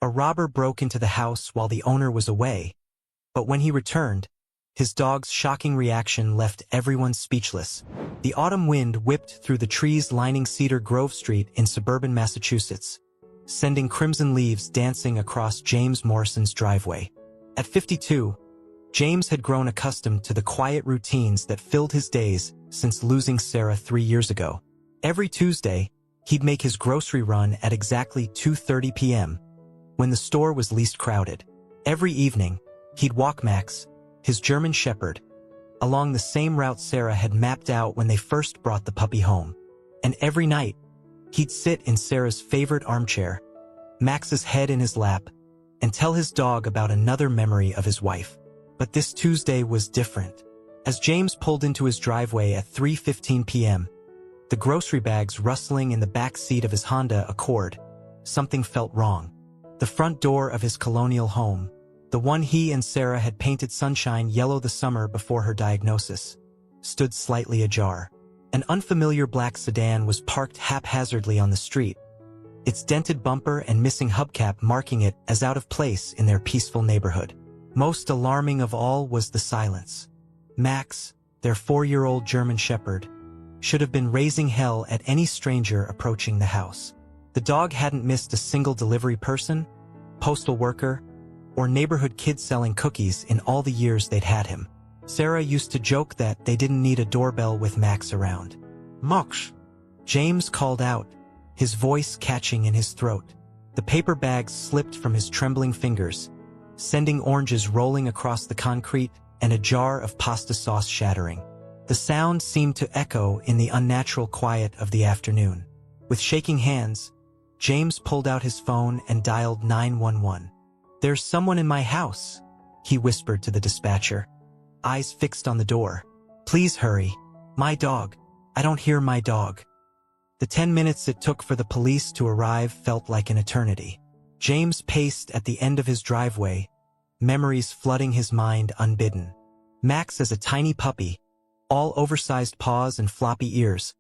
A robber broke into the house while the owner was away, but when he returned, his dog's shocking reaction left everyone speechless. The autumn wind whipped through the trees lining Cedar Grove Street in suburban Massachusetts, sending crimson leaves dancing across James Morrison's driveway. At 52, James had grown accustomed to the quiet routines that filled his days since losing Sarah 3 years ago. Every Tuesday, he'd make his grocery run at exactly 2:30 p.m., when the store was least crowded. Every evening, he'd walk Max, his German Shepherd, along the same route Sarah had mapped out when they first brought the puppy home. And every night, he'd sit in Sarah's favorite armchair, Max's head in his lap, and tell his dog about another memory of his wife. But this Tuesday was different. As James pulled into his driveway at 3:15 p.m., the grocery bags rustling in the back seat of his Honda Accord, something felt wrong. The front door of his colonial home, the one he and Sarah had painted sunshine yellow the summer before her diagnosis, stood slightly ajar. An unfamiliar black sedan was parked haphazardly on the street, its dented bumper and missing hubcap marking it as out of place in their peaceful neighborhood. Most alarming of all was the silence. Max, their 4-year-old German Shepherd, should have been raising hell at any stranger approaching the house. The dog hadn't missed a single delivery person, postal worker, or neighborhood kid selling cookies in all the years they'd had him. Sarah used to joke that they didn't need a doorbell with Max around. "Max," James called out, his voice catching in his throat. The paper bags slipped from his trembling fingers, sending oranges rolling across the concrete and a jar of pasta sauce shattering. The sound seemed to echo in the unnatural quiet of the afternoon. With shaking hands, James pulled out his phone and dialed 911. "There's someone in my house," he whispered to the dispatcher, eyes fixed on the door. "Please hurry. My dog. I don't hear my dog." The 10 minutes it took for the police to arrive felt like an eternity. James paced at the end of his driveway, memories flooding his mind unbidden. Max as a tiny puppy, all oversized paws and floppy ears,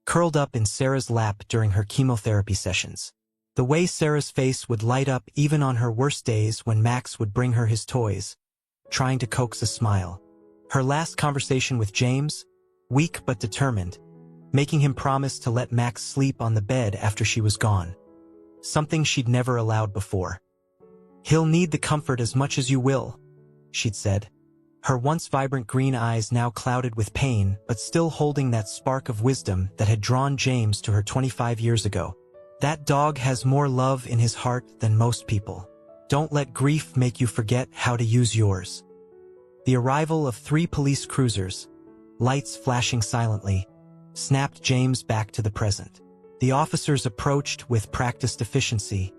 curled up in Sarah's lap during her chemotherapy sessions. The way Sarah's face would light up even on her worst days when Max would bring her his toys, trying to coax a smile. Her last conversation with James, weak but determined, making him promise to let Max sleep on the bed after she was gone. Something she'd never allowed before. "He'll need the comfort as much as you will," she'd said, her once vibrant green eyes now clouded with pain but still holding that spark of wisdom that had drawn James to her 25 years ago. "That dog has more love in his heart than most people. Don't let grief make you forget how to use yours." The arrival of 3 police cruisers, lights flashing silently, snapped James back to the present. The officers approached with practiced efficiency,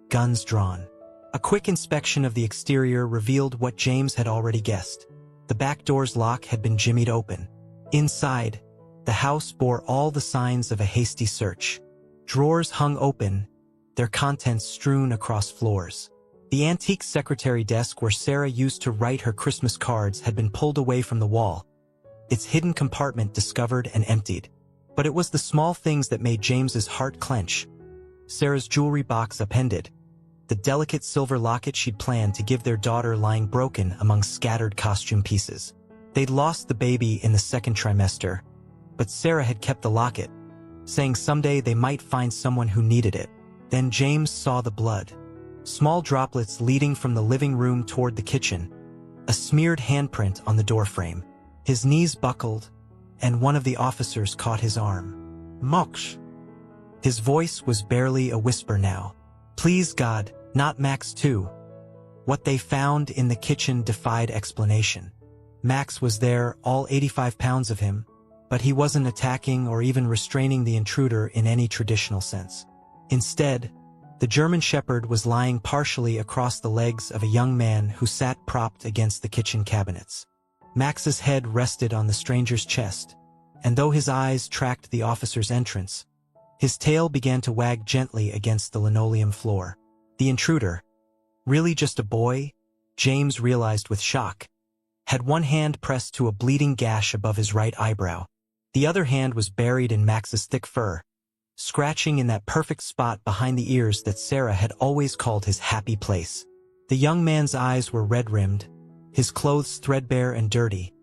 guns drawn. A quick inspection of the exterior revealed what James had already guessed. The back door's lock had been jimmied open. Inside, the house bore all the signs of a hasty search. Drawers hung open, their contents strewn across floors. The antique secretary desk where Sarah used to write her Christmas cards had been pulled away from the wall, its hidden compartment discovered and emptied. But it was the small things that made James's heart clench. Sarah's jewelry box upended, the delicate silver locket she'd planned to give their daughter lying broken among scattered costume pieces. They'd lost the baby in the 2nd trimester, but Sarah had kept the locket, saying someday they might find someone who needed it. Then James saw the blood. Small droplets leading from the living room toward the kitchen, a smeared handprint on the doorframe. His knees buckled, and one of the officers caught his arm. "Max." His voice was barely a whisper now. "Please God, not Max too." What they found in the kitchen defied explanation. Max was there, all 85 pounds of him, but he wasn't attacking or even restraining the intruder in any traditional sense. Instead, the German Shepherd was lying partially across the legs of a young man who sat propped against the kitchen cabinets. Max's head rested on the stranger's chest, and though his eyes tracked the officer's entrance, his tail began to wag gently against the linoleum floor. The intruder, really just a boy, James realized with shock, had one hand pressed to a bleeding gash above his right eyebrow. The other hand was buried in Max's thick fur, scratching in that perfect spot behind the ears that Sarah had always called his happy place. The young man's eyes were red-rimmed, his clothes threadbare and dirty,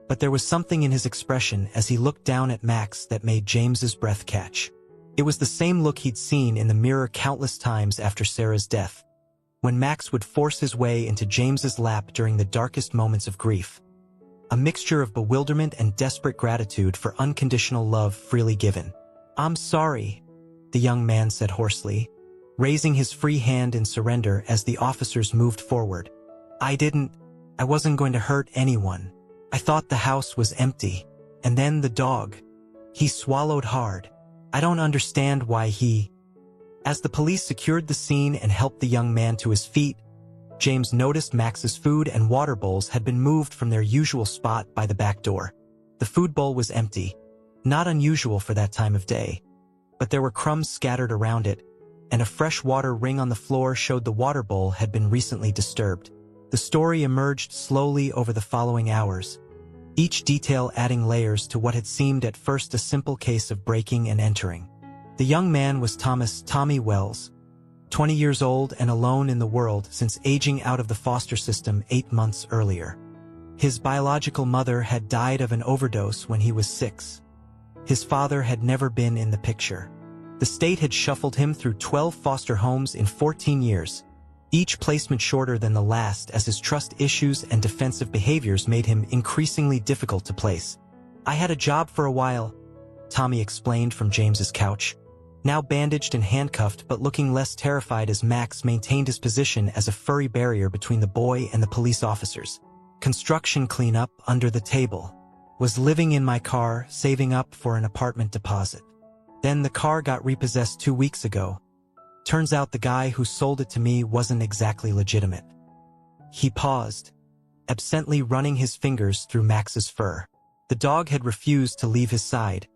but there was something in his expression as he looked down at Max that made James's breath catch. It was the same look he'd seen in the mirror countless times after Sarah's death, when Max would force his way into James's lap during the darkest moments of grief. A mixture of bewilderment and desperate gratitude for unconditional love freely given. "I'm sorry," the young man said hoarsely, raising his free hand in surrender as the officers moved forward. I wasn't going to hurt anyone. I thought the house was empty. And then the dog. He swallowed hard. I don't understand why he..." As the police secured the scene and helped the young man to his feet, James noticed Max's food and water bowls had been moved from their usual spot by the back door. The food bowl was empty, not unusual for that time of day, but there were crumbs scattered around it, and a fresh water ring on the floor showed the water bowl had been recently disturbed. The story emerged slowly over the following hours, each detail adding layers to what had seemed at first a simple case of breaking and entering. The young man was Tommy Wells, 20 years old and alone in the world since aging out of the foster system 8 months earlier. His biological mother had died of an overdose when he was 6. His father had never been in the picture. The state had shuffled him through 12 foster homes in 14 years, each placement shorter than the last as his trust issues and defensive behaviors made him increasingly difficult to place. "I had a job for a while," Tommy explained from James's couch, now bandaged and handcuffed but looking less terrified as Max maintained his position as a furry barrier between the boy and the police officers. "Construction cleanup under the table. Was living in my car, saving up for an apartment deposit. Then the car got repossessed 2 weeks ago. Turns out the guy who sold it to me wasn't exactly legitimate." He paused, absently running his fingers through Max's fur. The dog had refused to leave his side,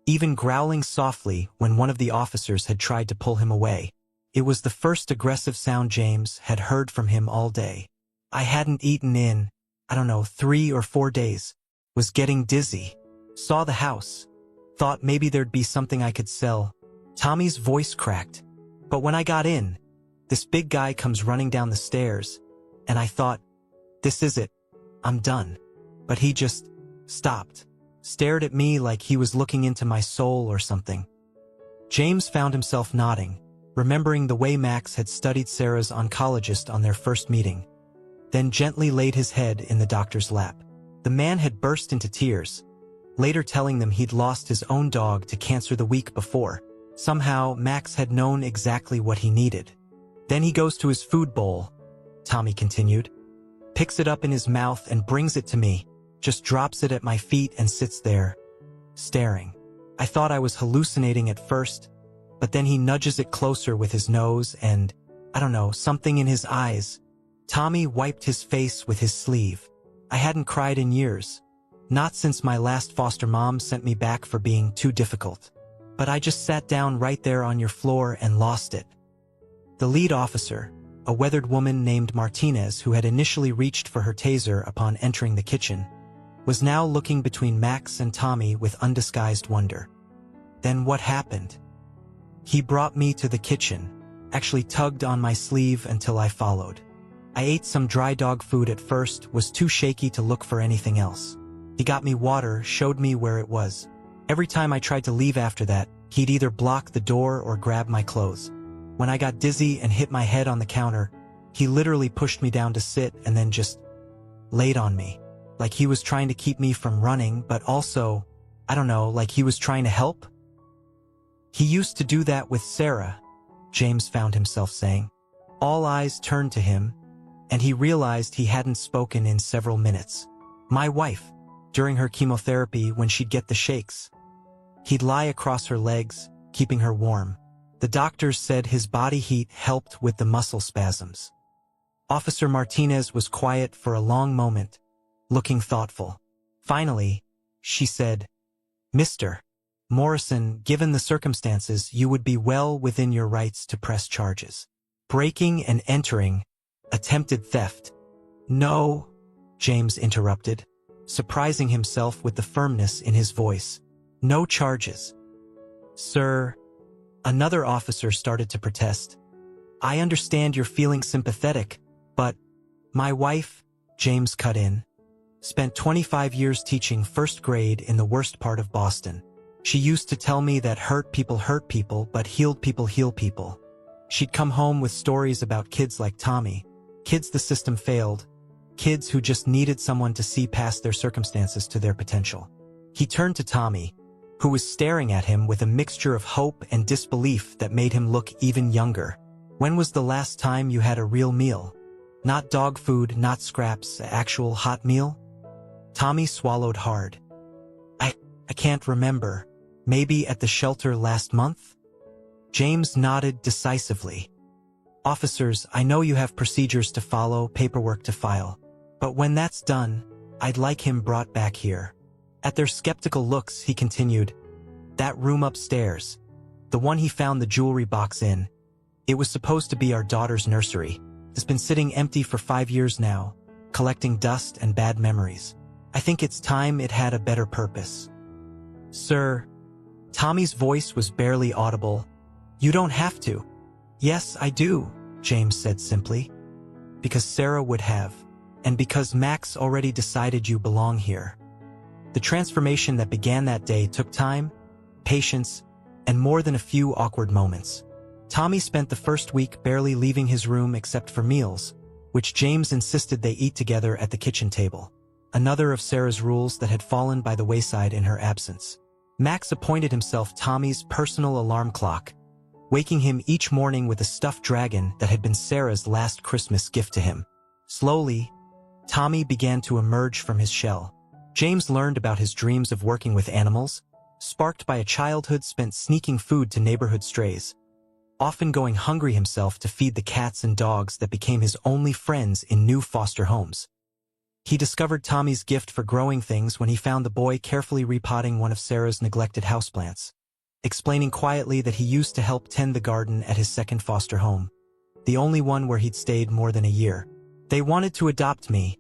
even growling softly when one of the officers had tried to pull him away. It was the first aggressive sound James had heard from him all day. "I hadn't eaten in, 3 or 4 days. Was getting dizzy. Saw the house. Thought maybe there'd be something I could sell." Tommy's voice cracked. "But when I got in, this big guy comes running down the stairs, and I thought, this is it. I'm done. But he just stopped. Stared at me like he was looking into my soul or something." James found himself nodding, remembering the way Max had studied Sarah's oncologist on their first meeting, then gently laid his head in the doctor's lap. The man had burst into tears, later telling them he'd lost his own dog to cancer the week before. Somehow, Max had known exactly what he needed. "Then he goes to his food bowl," Tommy continued, "picks it up in his mouth and brings it to me, just drops it at my feet and sits there, staring. I thought I was hallucinating at first, but then he nudges it closer with his nose and, something in his eyes." Tommy wiped his face with his sleeve. "I hadn't cried in years. Not since my last foster mom sent me back for being too difficult. But I just sat down right there on your floor and lost it." The lead officer, a weathered woman named Martinez who had initially reached for her taser upon entering the kitchen, was now looking between Max and Tommy with undisguised wonder. "Then what happened?" "He brought me to the kitchen, actually tugged on my sleeve until I followed. I ate some dry dog food at first, was too shaky to look for anything else. He got me water, showed me where it was. Every time I tried to leave after that, he'd either block the door or grab my clothes. When I got dizzy and hit my head on the counter, he literally pushed me down to sit and then just laid on me. Like he was trying to keep me from running, but also, like he was trying to help." "He used to do that with Sarah," James found himself saying. All eyes turned to him, and he realized he hadn't spoken in several minutes. "My wife, during her chemotherapy when she'd get the shakes. He'd lie across her legs, keeping her warm. The doctors said his body heat helped with the muscle spasms." Officer Martinez was quiet for a long moment, looking thoughtful. Finally, she said, "Mr. Morrison, given the circumstances, you would be well within your rights to press charges. Breaking and entering, attempted theft." "No," James interrupted, surprising himself with the firmness in his voice. "No charges." "Sir," Another officer started to protest. "I understand you're feeling sympathetic, but my wife," James cut in, "spent 25 years teaching first grade in the worst part of Boston. She used to tell me that hurt people, but healed people heal people. She'd come home with stories about kids like Tommy, kids the system failed, kids who just needed someone to see past their circumstances to their potential." He turned to Tommy, who was staring at him with a mixture of hope and disbelief that made him look even younger. "When was the last time you had a real meal? Not dog food, not scraps, actual hot meal?" Tommy swallowed hard. I can't remember. Maybe at the shelter last month?" James nodded decisively. "Officers, I know you have procedures to follow, paperwork to file. But when that's done, I'd like him brought back here." At their skeptical looks, he continued, "That room upstairs, the one he found the jewelry box in, it was supposed to be our daughter's nursery, has been sitting empty for 5 years now, collecting dust and bad memories. I think it's time it had a better purpose." "Sir," Tommy's voice was barely audible, "you don't have to." "Yes, I do," James said simply. "Because Sarah would have, and because Max already decided you belong here." The transformation that began that day took time, patience, and more than a few awkward moments. Tommy spent the first week barely leaving his room except for meals, which James insisted they eat together at the kitchen table. Another of Sarah's rules that had fallen by the wayside in her absence. Max appointed himself Tommy's personal alarm clock, waking him each morning with a stuffed dragon that had been Sarah's last Christmas gift to him. Slowly, Tommy began to emerge from his shell. James learned about his dreams of working with animals, sparked by a childhood spent sneaking food to neighborhood strays, often going hungry himself to feed the cats and dogs that became his only friends in new foster homes. He discovered Tommy's gift for growing things when he found the boy carefully repotting one of Sarah's neglected houseplants, explaining quietly that he used to help tend the garden at his second foster home, the only one where he'd stayed more than a year. "They wanted to adopt me,"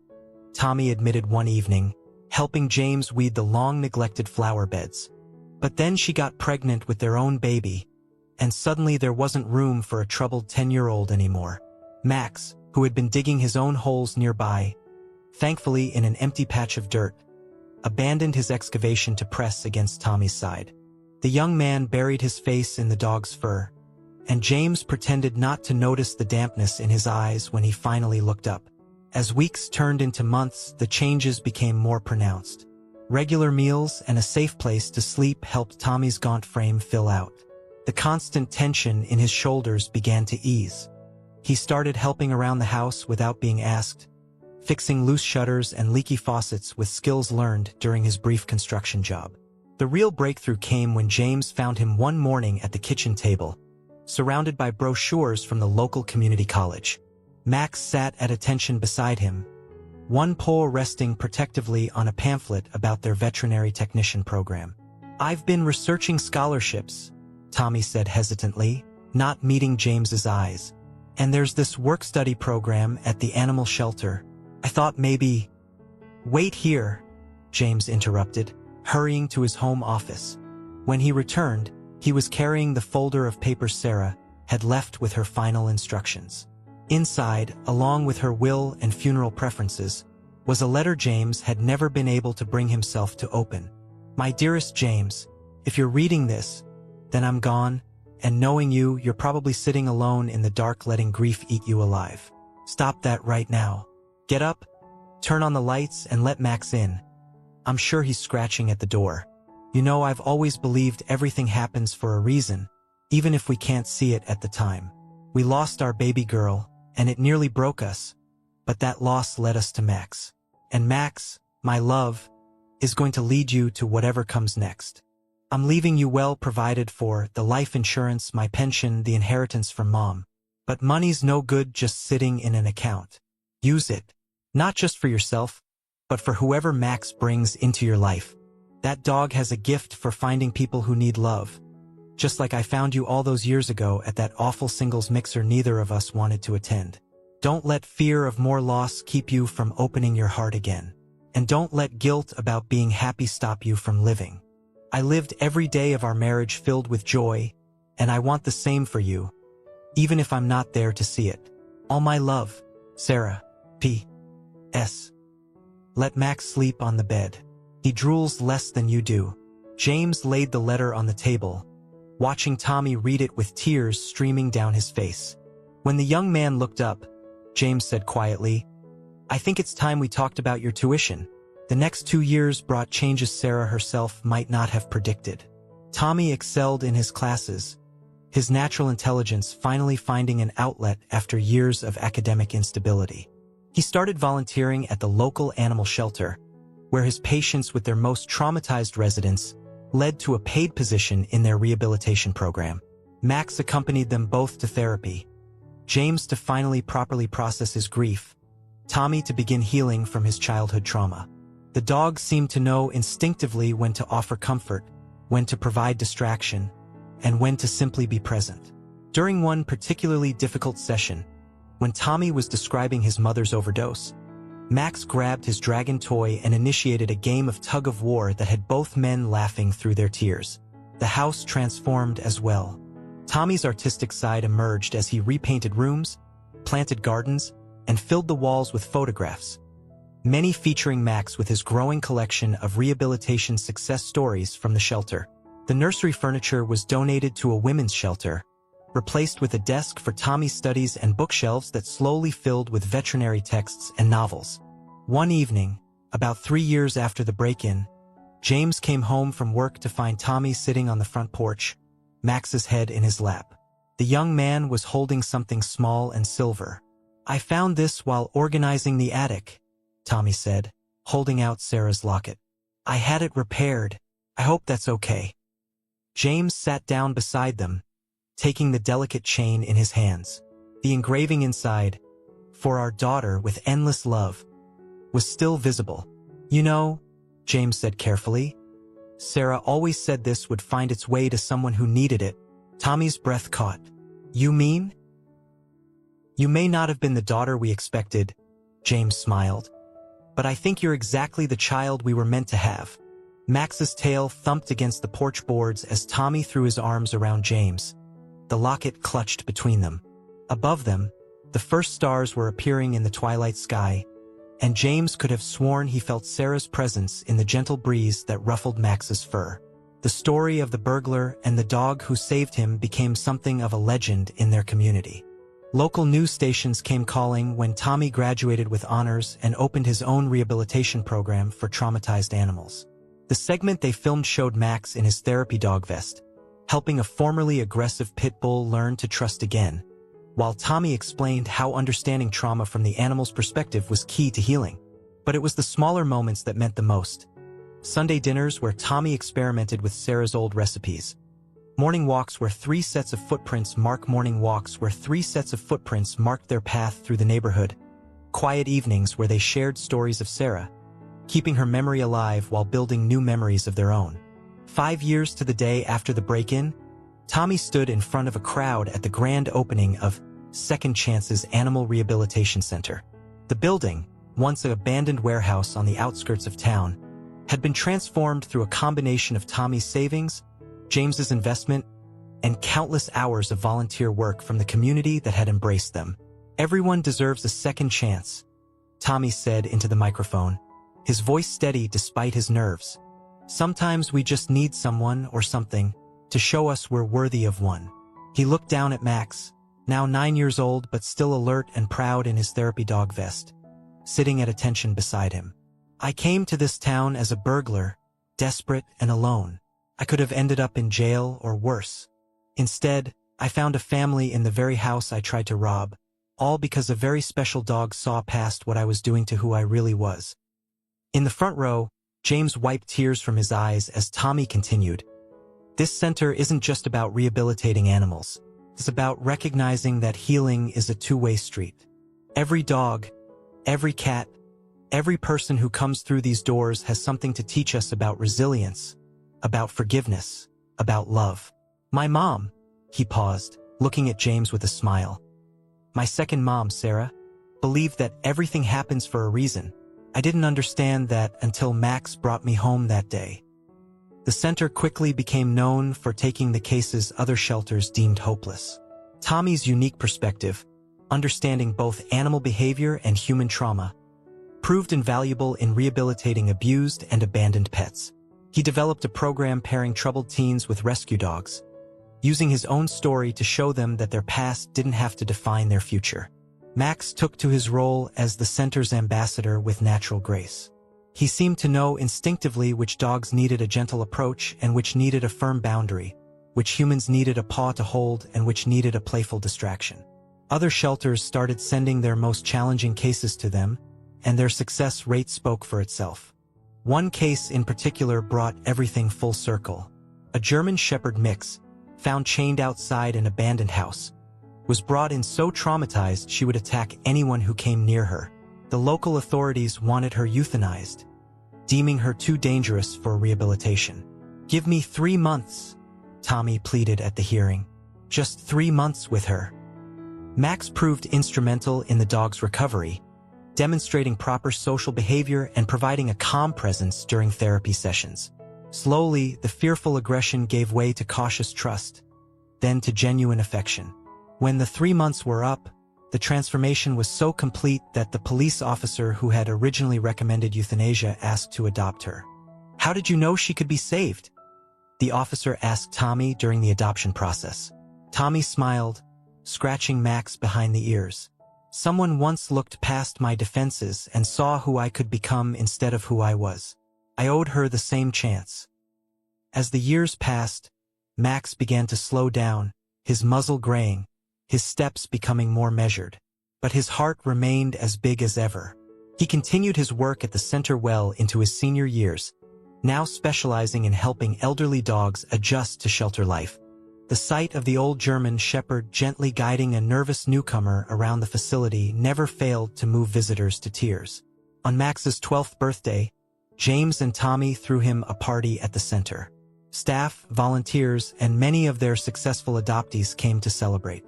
Tommy admitted one evening, helping James weed the long-neglected flower beds. "But then she got pregnant with their own baby, and suddenly there wasn't room for a troubled 10-year-old anymore." Max, who had been digging his own holes nearby, thankfully in an empty patch of dirt, abandoned his excavation to press against Tommy's side. The young man buried his face in the dog's fur, and James pretended not to notice the dampness in his eyes when he finally looked up. As weeks turned into months, the changes became more pronounced. Regular meals and a safe place to sleep helped Tommy's gaunt frame fill out. The constant tension in his shoulders began to ease. He started helping around the house without being asked, fixing loose shutters and leaky faucets with skills learned during his brief construction job. The real breakthrough came when James found him one morning at the kitchen table, surrounded by brochures from the local community college. Max sat at attention beside him, one paw resting protectively on a pamphlet about their veterinary technician program. "I've been researching scholarships," Tommy said hesitantly, not meeting James's eyes. "And there's this work-study program at the animal shelter. I thought maybe—" "Wait here," James interrupted, hurrying to his home office. When he returned, he was carrying the folder of papers Sarah had left with her final instructions. Inside, along with her will and funeral preferences, was a letter James had never been able to bring himself to open. "My dearest James, if you're reading this, then I'm gone, and knowing you, you're probably sitting alone in the dark letting grief eat you alive. Stop that right now. Get up, turn on the lights, and let Max in. I'm sure he's scratching at the door. You know, I've always believed everything happens for a reason, even if we can't see it at the time. We lost our baby girl, and it nearly broke us, but that loss led us to Max. And Max, my love, is going to lead you to whatever comes next. I'm leaving you well provided for, the life insurance, my pension, the inheritance from Mom. But money's no good just sitting in an account. Use it, not just for yourself, but for whoever Max brings into your life. That dog has a gift for finding people who need love. Just like I found you all those years ago at that awful singles mixer neither of us wanted to attend. Don't let fear of more loss keep you from opening your heart again. And don't let guilt about being happy stop you from living. I lived every day of our marriage filled with joy, And I want the same for you, even if I'm not there to see it. All my love, Sarah. P.S. Let Max sleep on the bed. He drools less than you do. James laid the letter on the table, watching Tommy read it with tears streaming down his face. When the young man looked up, James said quietly, I think it's time we talked about your tuition. The next 2 years brought changes Sarah herself might not have predicted. Tommy excelled in his classes, his natural intelligence finally finding an outlet after years of academic instability. He started volunteering at the local animal shelter, where his patience with their most traumatized residents led to a paid position in their rehabilitation program. Max accompanied them both to therapy, James to finally properly process his grief, Tommy to begin healing from his childhood trauma. The dog seemed to know instinctively when to offer comfort, when to provide distraction, and when to simply be present. During one particularly difficult session, when Tommy was describing his mother's overdose, Max grabbed his dragon toy and initiated a game of tug-of-war that had both men laughing through their tears. The house transformed as well. Tommy's artistic side emerged as he repainted rooms, planted gardens, and filled the walls with photographs, many featuring Max with his growing collection of rehabilitation success stories from the shelter. The nursery furniture was donated to a women's shelter, replaced with a desk for Tommy's studies and bookshelves that slowly filled with veterinary texts and novels. One evening, about 3 years after the break-in, James came home from work to find Tommy sitting on the front porch, Max's head in his lap. The young man was holding something small and silver. I found this while organizing the attic, Tommy said, holding out Sarah's locket. I had it repaired. I hope that's okay. James sat down beside them, taking the delicate chain in his hands. The engraving inside, "For our daughter with endless love," was still visible. You know, James said carefully, Sarah always said this would find its way to someone who needed it. Tommy's breath caught. You mean? You may not have been the daughter we expected, James smiled. But I think you're exactly the child we were meant to have. Max's tail thumped against the porch boards as Tommy threw his arms around James. The locket clutched between them. Above them, the first stars were appearing in the twilight sky, and James could have sworn he felt Sarah's presence in the gentle breeze that ruffled Max's fur. The story of the burglar and the dog who saved him became something of a legend in their community. Local news stations came calling when Tommy graduated with honors and opened his own rehabilitation program for traumatized animals. The segment they filmed showed Max in his therapy dog vest, helping a formerly aggressive pit bull learn to trust again, while Tommy explained how understanding trauma from the animal's perspective was key to healing. But it was the smaller moments that meant the most. Sunday dinners where Tommy experimented with Sarah's old recipes. Morning walks where 3 sets of footprints marked their path through the neighborhood. Quiet evenings where they shared stories of Sarah, keeping her memory alive while building new memories of their own. 5 years to the day after the break-in, Tommy stood in front of a crowd at the grand opening of Second Chance's Animal Rehabilitation Center. The building, once an abandoned warehouse on the outskirts of town, had been transformed through a combination of Tommy's savings, James's investment, and countless hours of volunteer work from the community that had embraced them. Everyone deserves a second chance, Tommy said into the microphone, his voice steady despite his nerves. Sometimes we just need someone or something to show us we're worthy of one. He looked down at Max, now 9 years old but still alert and proud in his therapy dog vest, sitting at attention beside him. I came to this town as a burglar, desperate and alone. I could have ended up in jail or worse. Instead, I found a family in the very house I tried to rob, all because a very special dog saw past what I was doing to who I really was. In the front row, James wiped tears from his eyes as Tommy continued. This center isn't just about rehabilitating animals. It's about recognizing that healing is a two-way street. Every dog, every cat, every person who comes through these doors has something to teach us about resilience, about forgiveness, about love. My mom, he paused, looking at James with a smile. My second mom, Sarah, believed that everything happens for a reason. I didn't understand that until Max brought me home that day. The center quickly became known for taking the cases other shelters deemed hopeless. Tommy's unique perspective, understanding both animal behavior and human trauma, proved invaluable in rehabilitating abused and abandoned pets. He developed a program pairing troubled teens with rescue dogs, using his own story to show them that their past didn't have to define their future. Max took to his role as the center's ambassador with natural grace. He seemed to know instinctively which dogs needed a gentle approach and which needed a firm boundary, which humans needed a paw to hold and which needed a playful distraction. Other shelters started sending their most challenging cases to them, and their success rate spoke for itself. One case in particular brought everything full circle. A German Shepherd mix, found chained outside an abandoned house, was brought in so traumatized she would attack anyone who came near her. The local authorities wanted her euthanized, deeming her too dangerous for rehabilitation. "Give me 3 months," Tommy pleaded at the hearing. "Just 3 months with her." Max proved instrumental in the dog's recovery, demonstrating proper social behavior and providing a calm presence during therapy sessions. Slowly, the fearful aggression gave way to cautious trust, then to genuine affection. When the 3 months were up, the transformation was so complete that the police officer who had originally recommended euthanasia asked to adopt her. "How did you know she could be saved?" the officer asked Tommy during the adoption process. Tommy smiled, scratching Max behind the ears. "Someone once looked past my defenses and saw who I could become instead of who I was. I owed her the same chance." As the years passed, Max began to slow down, his muzzle graying, his steps becoming more measured. But his heart remained as big as ever. He continued his work at the center well into his senior years, now specializing in helping elderly dogs adjust to shelter life. The sight of the old German Shepherd gently guiding a nervous newcomer around the facility never failed to move visitors to tears. On Max's 12th birthday, James and Tommy threw him a party at the center. Staff, volunteers, and many of their successful adoptees came to celebrate.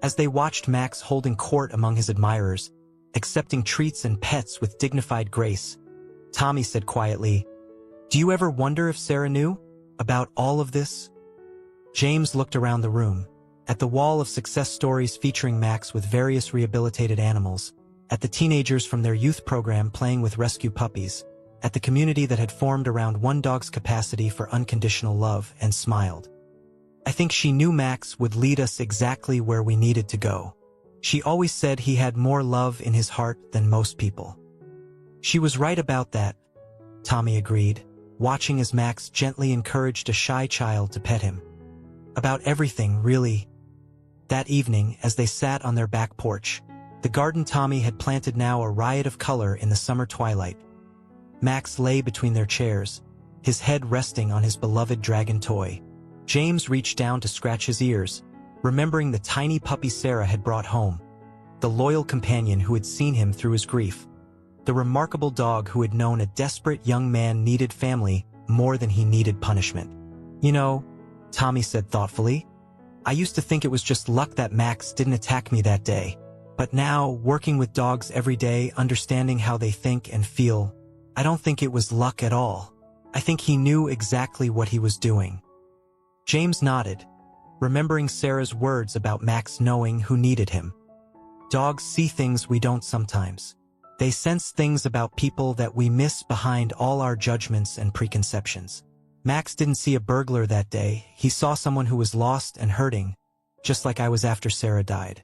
As they watched Max holding court among his admirers, accepting treats and pets with dignified grace, Tommy said quietly, "Do you ever wonder if Sarah knew about all of this?" James looked around the room, at the wall of success stories featuring Max with various rehabilitated animals, at the teenagers from their youth program playing with rescue puppies, at the community that had formed around one dog's capacity for unconditional love, and smiled. "I think she knew Max would lead us exactly where we needed to go. She always said he had more love in his heart than most people." "She was right about that," Tommy agreed, watching as Max gently encouraged a shy child to pet him. "About everything, really." That evening, as they sat on their back porch, the garden Tommy had planted now a riot of color in the summer twilight. Max lay between their chairs, his head resting on his beloved dragon toy. James reached down to scratch his ears, remembering the tiny puppy Sarah had brought home, the loyal companion who had seen him through his grief, the remarkable dog who had known a desperate young man needed family more than he needed punishment. "You know," Tommy said thoughtfully, "I used to think it was just luck that Max didn't attack me that day. But now, working with dogs every day, understanding how they think and feel, I don't think it was luck at all. I think he knew exactly what he was doing." James nodded, remembering Sarah's words about Max knowing who needed him. Dogs see things we don't sometimes. They sense things about people that we miss behind all our judgments and preconceptions. Max didn't see a burglar that day. He saw someone who was lost and hurting, just like I was after Sarah died.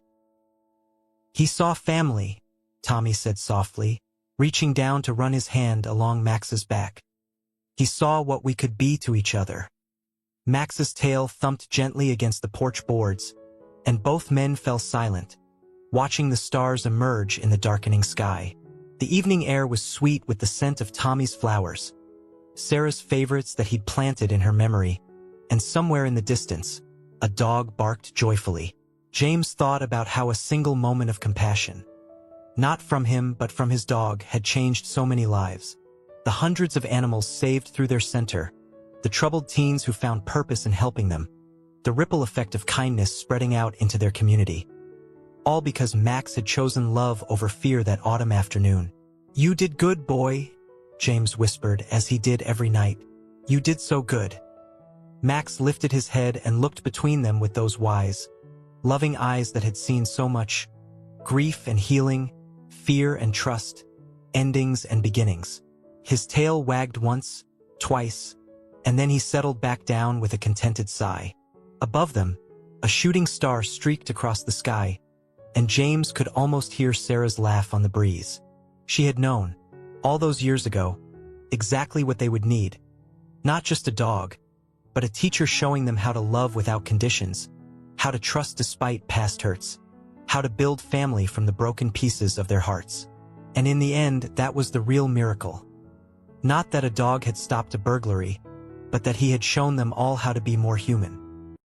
"He saw family," Tommy said softly, reaching down to run his hand along Max's back. "He saw what we could be to each other." Max's tail thumped gently against the porch boards, and both men fell silent, watching the stars emerge in the darkening sky. The evening air was sweet with the scent of Tommy's flowers, Sarah's favorites that he'd planted in her memory, and somewhere in the distance, a dog barked joyfully. James thought about how a single moment of compassion, not from him but from his dog, had changed so many lives. The hundreds of animals saved through their center, the troubled teens who found purpose in helping them, the ripple effect of kindness spreading out into their community. All because Max had chosen love over fear that autumn afternoon. "You did good, boy," James whispered as he did every night. You did so good. Max lifted his head and looked between them with those wise, loving eyes that had seen so much grief and healing, fear and trust, endings and beginnings. His tail wagged once, twice, and then he settled back down with a contented sigh. Above them, a shooting star streaked across the sky, and James could almost hear Sarah's laugh on the breeze. She had known, all those years ago, exactly what they would need. Not just a dog, but a teacher showing them how to love without conditions, how to trust despite past hurts, how to build family from the broken pieces of their hearts. And in the end, that was the real miracle. Not that a dog had stopped a burglary, but that he had shown them all how to be more human.